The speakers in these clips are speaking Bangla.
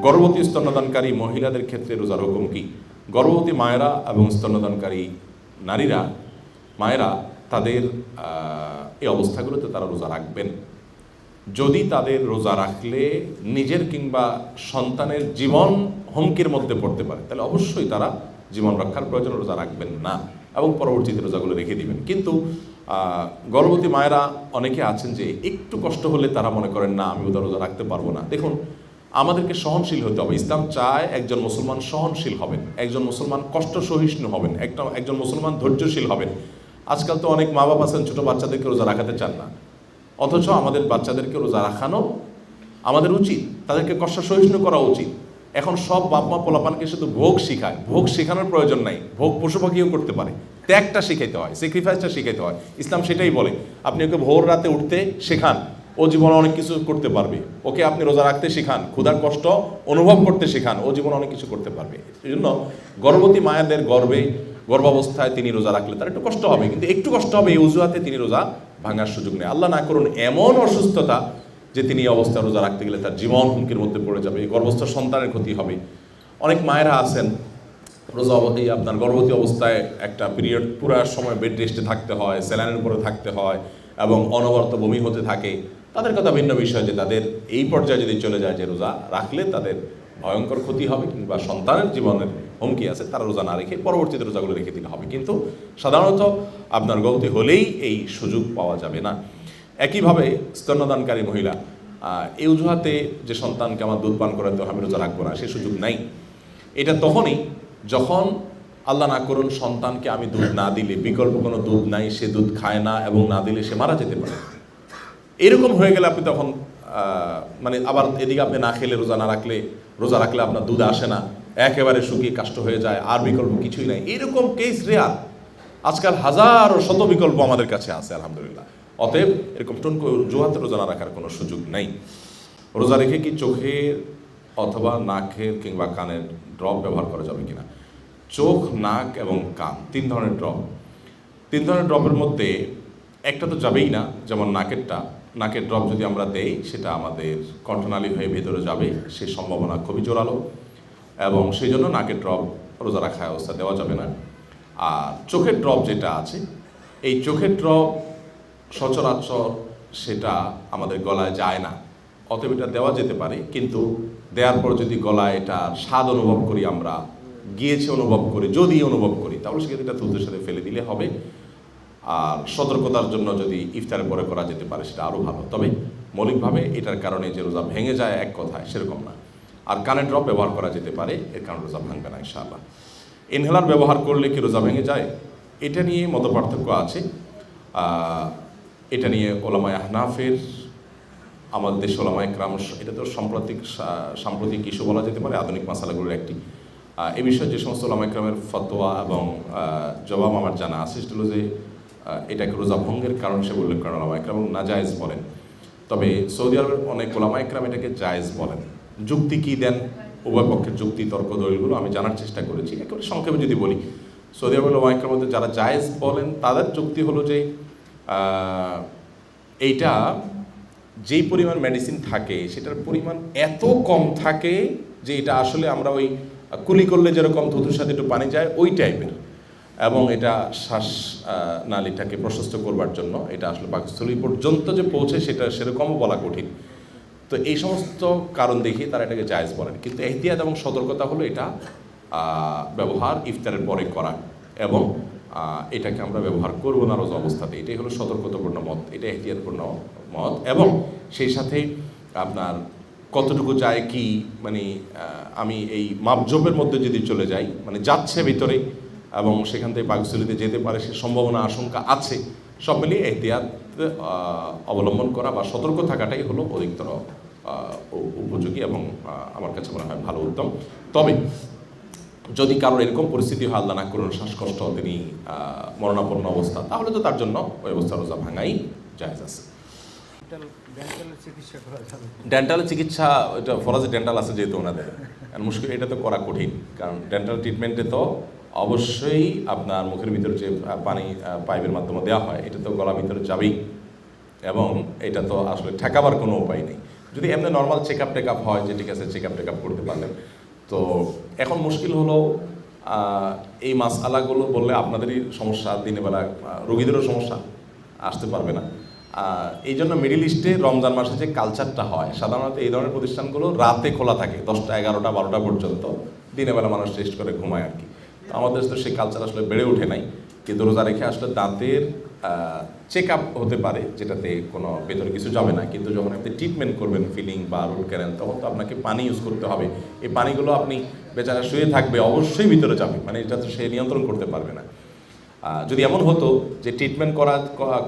গর্ভবতী স্তন্যদানকারী মহিলাদের ক্ষেত্রে রোজার হুকুম কি? গর্ভবতী মায়েরা এবং স্তন্যদানকারী নারীরা মায়েরা তাদের এই অবস্থাগুলোতে তারা রোজা রাখবেন। যদি তাদের রোজা রাখলে নিজের কিংবা সন্তানের জীবন হুমকির মধ্যে পড়তে পারে, তাহলে অবশ্যই তারা জীবন রক্ষার প্রয়োজনে রোজা রাখবেন না এবং পরবর্তীতে রোজাগুলো রেখে দিবেন। কিন্তু গর্ভবতী মায়েরা অনেকে আছেন যে একটু কষ্ট হলে তারা মনে করেন না আমি ওদের রোজা রাখতে পারবো না। দেখুন, আমাদেরকে সহনশীল হতে হবে। ইসলাম চায় একজন মুসলমান সহনশীল হবেন, একজন মুসলমান কষ্ট সহিষ্ণু হবেন, একজন মুসলমান ধৈর্যশীল হবেন। আজকাল তো অনেক মা বাপ আছেন ছোটো বাচ্চাদেরকে রোজা রাখাতে চান না, অথচ আমাদের বাচ্চাদেরকে রোজা রাখানো আমাদের উচিত, তাদেরকে কষ্ট সহিষ্ণু করা উচিত। এখন সব বাপ মা পোলাপানকে শুধু ভোগ শিখায়, ভোগ শেখানোর প্রয়োজন নাই, ভোগ পশু পাখিও করতে পারে। ত্যাগটা শিখাইতে হয়, স্যাক্রিফাইসটা শিখাইতে হয়। ইসলাম সেটাই বলে, আপনি ওকে ভোর রাতে উঠতে শেখান, ও জীবনে অনেক কিছু করতে পারবে। ওকে আপনি রোজা রাখতে শেখান, ক্ষুধার কষ্ট অনুভব করতে শেখান, ও জীবনে অনেক কিছু করতে পারবে। এই জন্য গর্ভবতী মায়েদের গর্ভাবস্থায় তিনি রোজা রাখলে তার একটু কষ্ট হবে, কিন্তু একটু কষ্ট হবে এই অজুহাতে তিনি রোজা ভাঙার সুযোগ নেই। আল্লাহ না করুন এমন অসুস্থতা যে তিনি এই অবস্থায় রোজা রাখতে গেলে তার জীবন হুমকির মধ্যে পড়ে যাবে, গর্ভস্থ সন্তানের ক্ষতি হবে। অনেক মায়েরা আছেন রোজা আপনার গর্ভবতী অবস্থায় একটা পিরিয়ড পুরো সময় বেড রেস্টে থাকতে হয়, স্যালাইনের উপরে থাকতে হয় এবং অনবরত বমি হতে থাকে। তাদের কথা ভিন্ন বিষয়, যে তাদের এই পর্যায়ে যদি চলে যায় যে রোজা রাখলে তাদের ভয়ঙ্কর ক্ষতি হবে কিংবা সন্তানের জীবনের হুমকি আছে, তারা রোজা না রেখে পরবর্তীতে রোজাগুলো রেখে দিলে হবে। কিন্তু সাধারণত আপনার গর্ভবতী হলেই এই সুযোগ পাওয়া যাবে না। একইভাবে স্তন্যদানকারী মহিলা এই অজুহাতে যে সন্তানকে আমার দুধ পান করাতে আমি রোজা রাখবো না, সে সুযোগ নাই। এটা তখনই যখন আল্লাহ না করুন সন্তানকে আমি দুধ না দিলে, বিকল্প কোনো দুধ নাই, সে দুধ খায় না এবং না দিলে সে মারা যেতে পারে। এরকম হয়ে গেলে আপনি তখন মানে আবার এদিকে আপনি না খেলে রোজা রাখলে আপনার দুধ আসে না, একেবারে শুকিয়ে কাষ্ট হয়ে যায়, আর বিকল্প কিছুই নাই। এরকম কেস রেয়ার। আজকাল হাজারো শত বিকল্প আমাদের কাছে আছে আলহামদুলিল্লাহ। অতএব এরকম টনকো অজুহাতে রোজা না রাখার কোনো সুযোগ নেই। রোজা রেখে কি চোখের অথবা নাকের কিংবা কানের ড্রপ ব্যবহার করা যাবে কিনা? চোখ, নাক এবং কান, তিন ধরনের ড্রপের মধ্যে একটা তো যাবেই না। যেমন নাকের ড্রপ যদি আমরা দেই সেটা আমাদের কণ্ঠনালী হয়ে ভেতরে যাবে, সে সম্ভাবনা খুবই জোরালো, এবং সেই জন্য নাকের ড্রপ রোজা রাখা অবস্থা দেওয়া যাবে না। আর চোখের ড্রপ যেটা আছে, এই চোখের ড্রপ সচরাচর সেটা আমাদের গলায় যায় না, অতএব এটা দেওয়া যেতে পারে। কিন্তু দেওয়ার পর যদি গলায় এটার স্বাদ অনুভব করি, আমরা গিয়েছে যদি অনুভব করি, তাহলে সেক্ষেত্রে এটা দুধের সাথে ফেলে দিলে হবে। আর সতর্কতার জন্য যদি ইফতারের পরে করা যেতে পারে সেটা আরও ভালো। তবে মৌলিকভাবে এটার কারণে যে রোজা ভেঙে যায় এক কথায় সেরকম না। আর কানের ড্রপ ব্যবহার করা যেতে পারে, এর কারণে রোজা ভাঙবে না ইনশাআল্লাহ। ইনহেলার ব্যবহার করলে কি রোজা ভেঙে যায়? এটা নিয়ে মতপার্থক্য আছে। এটা নিয়ে ওলামায়ে আহনাফের, আমাদের দেশ ওলামায়ে কেরাম, এটা তো সাম্প্রতিক ইস্যু বলা যেতে পারে, আধুনিক মাসালাগুলোর একটি। এই বিষয়ে যে সমস্ত ওলামায়ে কেরামের ফতোয়া এবং জবাব আমার জানা আছে, সেটা হলো যে এটাকে রোজা ভঙ্গের কারণ হিসেবে উল্লেখ করেন ওলামায়ে কেরাম এবং নাজায়েজ বলেন। তবে সৌদি আরবের অনেক ওলামায়ে কেরাম এটাকে জায়েজ বলেন। যুক্তি কী দেন, উভয় পক্ষের যুক্তি তর্ক দলিলগুলো আমি জানার চেষ্টা করেছি। একেবারে সংক্ষেপে যদি বলি, সৌদি আরবের ওলামায়ে কেরামের মধ্যে যারা জায়েজ বলেন তাদের যুক্তি হলো যে এইটা যেই পরিমাণ মেডিসিন থাকে সেটার পরিমাণ এত কম থাকে যে এটা আসলে আমরা ওই কুলি করলে যেরকম থুতুর সাথে একটু পানি যায় ওই টাইপের, এবং এটা শ্বাস নালীটাকে প্রশস্ত করবার জন্য এটা আসলে পাকস্থলী পর্যন্ত যে পৌঁছে সেটা সেরকমও বলা কঠিন। তো এই সমস্ত কারণ দেখিয়ে তারা এটাকে জায়েজ বলেন। কিন্তু এহতিয়াত এবং সতর্কতা হলো এটা ব্যবহার ইফতারের পরে করা, এবং এটাকে আমরা ব্যবহার করব না রোজা অবস্থাতে। এটাই হলো সতর্কতাপূর্ণ মত, এটা এহতিয়াতপূর্ণ মত। এবং সেই সাথে আপনার কতটুকু যায় কি, মানে আমি এই মাপজোপের মধ্যে যদি চলে যাই, মানে যাচ্ছে ভিতরে এবং সেখান থেকে পাকস্থলীতে যেতে পারে, সে সম্ভাবনা আশঙ্কা আছে, সব মিলিয়ে এহতিয়াত অবলম্বন করা বা সতর্ক থাকাটাই হলো অধিকতর উপযোগী এবং আমার কাছে মনে হয় ভালো উত্তম। তবে যদি কারোর এরকম পরিস্থিতি হয়, আল্লাহ না করুন শ্বাসকষ্ট, তিনি মরণাপন্ন অবস্থা, তাহলে তো তার জন্য ওই অবস্থা রোজা ভাঙাই জায়েজ আছে। ডেন্টালের চিকিৎসা, এটা ফরাজে ডেন্টাল আছে যেহেতু ওনাদের, মুশকিল এটা তো করা কঠিন, কারণ ডেন্টাল ট্রিটমেন্টে তো অবশ্যই আপনার মুখের ভিতরে যে পানি পাইপের মাধ্যমে দেওয়া হয় এটা তো গলার ভিতরে যাবেই, এবং এটা তো আসলে ঠেকাবার কোনো উপায় নেই। যদি এমনি নর্মাল চেক আপ হয় যে ঠিক আছে চেক আপ করতে পারলেন। তো এখন মুশকিল হলো এই মাসআলাগুলো বললে আপনাদেরই সমস্যা, দিনের বেলা রোগীদেরও সমস্যা, আসতে পারবে না। এই জন্য মিডল ইস্টে রমজান মাসে যে কালচারটা হয়, সাধারণত এই ধরনের প্রতিষ্ঠানগুলো রাতে খোলা থাকে 10টা 11টা 12টা পর্যন্ত, দিনের বেলা মানুষ রেস্ট করে ঘুমায় আর কি। তো আমাদের তো সেই কালচার আসলে বেড়ে ওঠে নাই, কিন্তু রোজা রেখে আসলে দাঁতের চেক আপ হতে পারে, যেটাতে কোনো ভেতরে কিছু যাবে না। কিন্তু যখন আপনি ট্রিটমেন্ট করবেন ফিলিং বা রুট ক্যানেল, তখন তো আপনাকে পানি ইউজ করতে হবে। এই পানিগুলো আপনি বেচারা শুয়ে থাকবে, অবশ্যই ভিতরে যাবে, মানে এটা তো সে নিয়ন্ত্রণ করতে পারবে না। যদি এমন হতো যে ট্রিটমেন্ট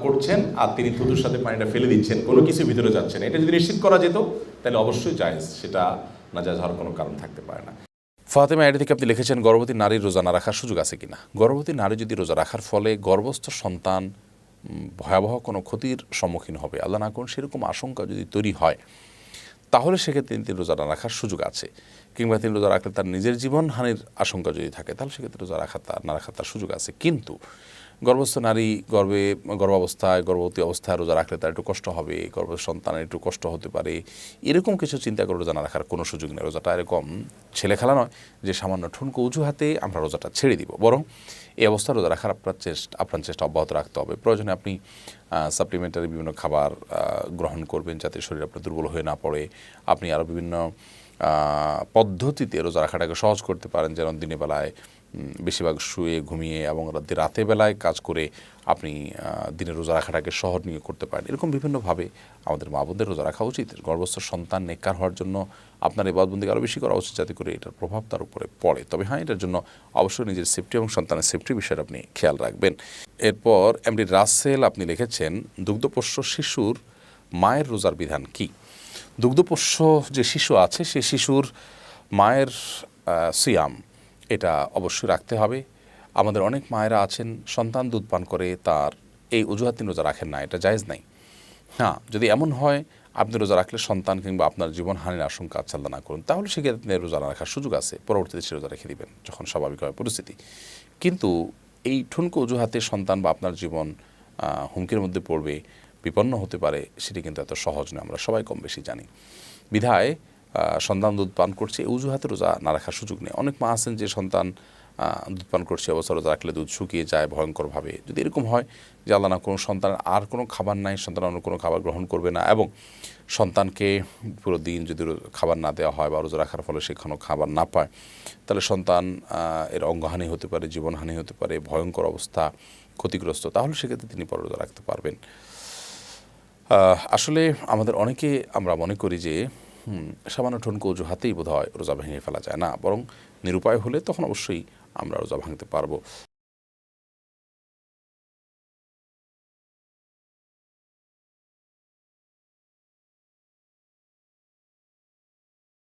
করছেন আর তিনি থুতুর সাথে পানিটা ফেলে দিচ্ছেন, কোনো কিছু ভিতরে যাচ্ছে না, এটা যদি নিশ্চিত করা যেত তাহলে অবশ্যই জায়েজ, সেটা না জায়েজ হওয়ার কোনো কারণ থাকতে পারে না। ফাতেমা আইডি থেকে আপনি লিখেছেন, গর্ভবতী নারীর রোজা না রাখার সুযোগ আছে কিনা? গর্ভবতী নারী যদি রোজা রাখার ফলে গর্ভস্থ সন্তান ভয়াবহ কোনো ক্ষতির সম্মুখীন হবে, আল্লাহ না করুন সেরকম আশঙ্কা যদি তৈরি হয়, তাহলে সেক্ষেত্রে তিনি রোজা না রাখার সুযোগ আছে। কিংবা তিনি রোজা রাখলে তার নিজের জীবনহানির আশঙ্কা যদি থাকে, তাহলে সেক্ষেত্রে রোজা না রাখার তার সুযোগ আছে। কিন্তু গর্ভস্থ নারী গর্ভবতী অবস্থায় রোজা রাখলে তার একটু কষ্ট হবে, গর্ভস্থ সন্তানের একটু কষ্ট হতে পারে, এরকম কিছু চিন্তা করে রোজা না রাখার কোনো সুযোগ নেই। রোজাটা এরকম ছেলে খেলা নয় যে সামান্য ঠুনকো অজুহাতে আমরা রোজাটা ছেড়ে দিব, বরং এই অবস্থা রোজা রাখার আপনার চেষ্টা অব্যাহত রাখতে হবে। প্রয়োজনে আপনি সাপ্লিমেন্টারি বিভিন্ন খাবার গ্রহণ করবেন যাতে শরীর আপনার দুর্বল হয়ে না পড়ে। আপনি আরও বিভিন্ন পদ্ধতিতে রোজা রাখাটাকে সহজ করতে পারেন, যেন দিনের বেলায় বেশিরভাগ শুয়ে ঘুমিয়ে এবং রাতে বেলায় কাজ করে আপনি দিনের রোজা রাখাটাকে সহজ নিয়ে করতে পারেন। এরকম বিভিন্নভাবে আমাদের মা বোনদের রোজা রাখা উচিত। গর্ভস্থ সন্তান নেককার হওয়ার জন্য আপনার ইবাদতবন্দিকে আরও বেশি করা উচিত, যাতে করে এটার প্রভাব তার উপরে পড়ে। তবে হ্যাঁ, এটার জন্য অবশ্যই নিজের সেফটি এবং সন্তানের সেফটির বিষয়ে আপনি খেয়াল রাখবেন। এরপর এমডি রাসেল আপনি লিখেছেন, দুগ্ধপোষ্য শিশুর মায়ের রোজার বিধান কি? দুগ্ধপোষ্য যে শিশু আছে সে শিশুর মায়ের সিয়াম এটা অবশ্যই রাখতে হবে। আমাদের অনেক মায়েরা আছেন সন্তান দুধ পান করে, তার এই অজুহাত তিনি রোজা রাখেন না, এটা জায়েজ নাই। হ্যাঁ, যদি এমন হয় আপনি রোজা রাখলে সন্তান কিংবা আপনার জীবনহানির আশঙ্কা আচ্ছাদা না করুন, তাহলে সেক্ষেত্রে রোজা না রাখার সুযোগ আছে, পরবর্তীতে সে রোজা রেখে দিবেন যখন স্বাভাবিক হয় পরিস্থিতি। কিন্তু এই ঠুনকো অজুহাতে সন্তান বা আপনার জীবন হুমকির মধ্যে পড়বে, বিপন্ন হতে পারে, সেটি কিন্তু এত সহজ নয়, আমরা সবাই কম বেশি জানি। বিধায় সন্তান দুধ পান করছে এই অজুহাতে রোজা না রাখার সুযোগ নেই। অনেক মা আছেন যে সন্তান দুধ পান করছে অবস্থা রোজা রাখলে দুধ শুকিয়ে যায় ভয়ঙ্করভাবে। যদি এরকম হয় যে আল্লাহ না কোনো সন্তানের আর কোনো খাবার নাই, সন্তান অন্য কোনো খাবার গ্রহণ করবে না, এবং সন্তানকে পুরো দিন যদি খাবার না দেওয়া হয় বা রোজা রাখার ফলে সে কোনো খাবার না পায়, তাহলে সন্তান এর অঙ্গহানি হতে পারে, জীবনহানি হতে পারে, ভয়ঙ্কর অবস্থা, ক্ষতিগ্রস্ত, তাহলে সেক্ষেত্রে তিনি পরে রোজা রাখতে পারবেন। আসলে আমাদের অনেকে আমরা মনে করি যে সামান্য ঠুনকো অজুহাতেই বোধহয় রোজা ভেঙে ফেলা যায় না, বরং নিরুপায় হলে তখন অবশ্যই আমরা রোজা ভাঙতে পারবো।